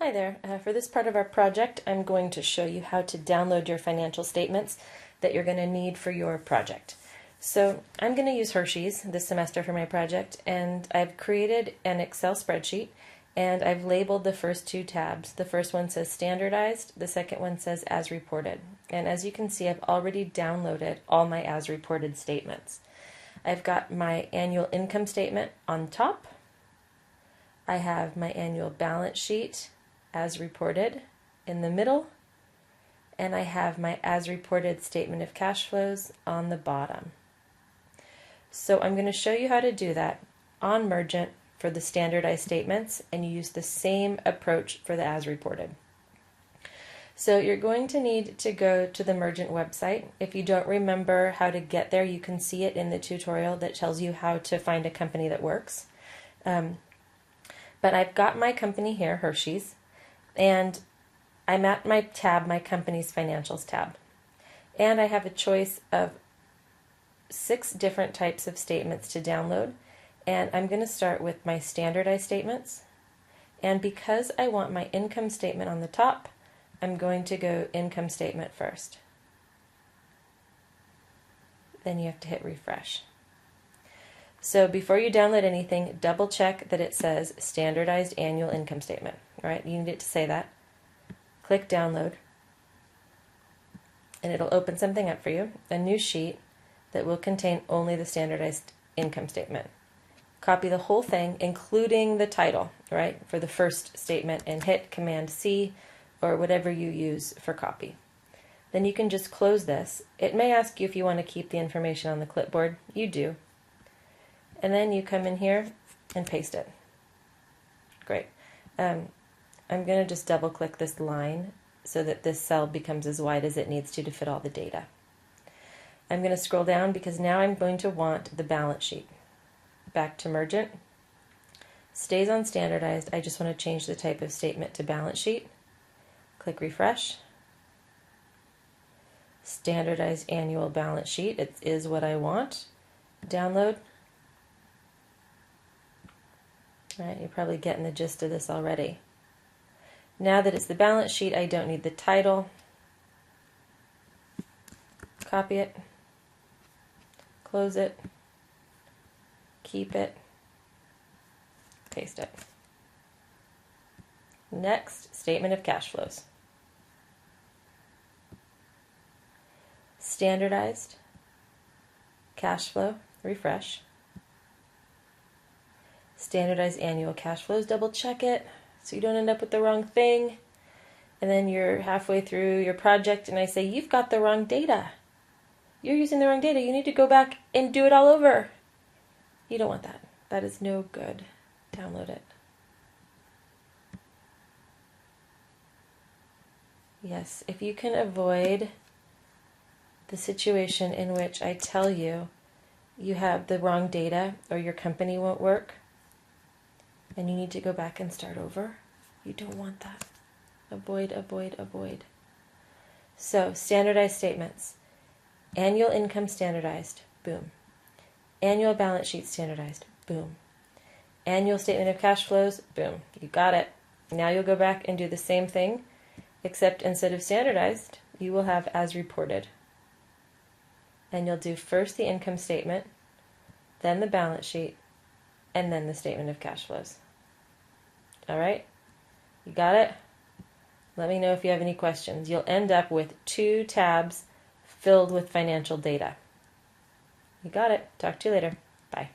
Hi there. For this part of our project, I'm going to show you how to download your financial statements that you're going to need for your project. So I'm going to use Hershey's this semester for my project, and I've created an Excel spreadsheet, and I've labeled the first two tabs. The first one says standardized, the second one says as reported. And as you can see, I've already downloaded all my as reported statements. I've got my annual income statement on top. I have my annual balance sheet as reported in the middle, and I have my as reported statement of cash flows on the bottom. So I'm going to show you how to do that on Mergent for the standardized statements, and you use the same approach for the as reported. So you're going to need to go to the Mergent website. If you don't remember how to get there, you can see it in the tutorial that tells you how to find a company that works. But I've got my company here, Hershey's, and I'm at my tab, my company's financials tab. And I have a choice of 6 different types of statements to download. And I'm going to start with my standardized statements. And because I want my income statement on the top, I'm going to go income statement first. Then you have to hit refresh. So before you download anything, double check that it says standardized annual income statement. All right, you need it to say that. Click download, and it'll open something up for you, a new sheet that will contain only the standardized income statement. Copy the whole thing, including the title, right, for the first statement, and hit Command C or whatever you use for copy. Then you can just close this. It may ask you if you want to keep the information on the clipboard. You do. And then you come in here and paste it. Great. I'm going to just double click this line so that this cell becomes as wide as it needs to fit all the data. I'm going to scroll down because now I'm going to want the balance sheet. Back to Mergent. Stays on standardized. I just want to change the type of statement to balance sheet. Click refresh. Standardized annual balance sheet. It is what I want. Download. Right, you're probably getting the gist of this already. Now that it's the balance sheet, I don't need the title. Copy it. Close it. Keep it. Paste it. Next, statement of cash flows. Standardized. Cash flow. Refresh. Standardized annual cash flows, double check it so you don't end up with the wrong thing. And then you're halfway through your project and I say, you've got the wrong data. You're using the wrong data. You need to go back and do it all over. You don't want that. That is no good. Download it. Yes, if you can avoid the situation in which I tell you you have the wrong data or your company won't work, and you need to go back and start over, you don't want that. Avoid, avoid, avoid. So, standardized statements. Annual income standardized. Boom. Annual balance sheet standardized. Boom. Annual statement of cash flows. Boom. You got it. Now you'll go back and do the same thing, except instead of standardized, you will have as reported. And you'll do first the income statement, then the balance sheet, and then the statement of cash flows. All right? You got it? Let me know if you have any questions. You'll end up with 2 tabs filled with financial data. You got it. Talk to you later. Bye.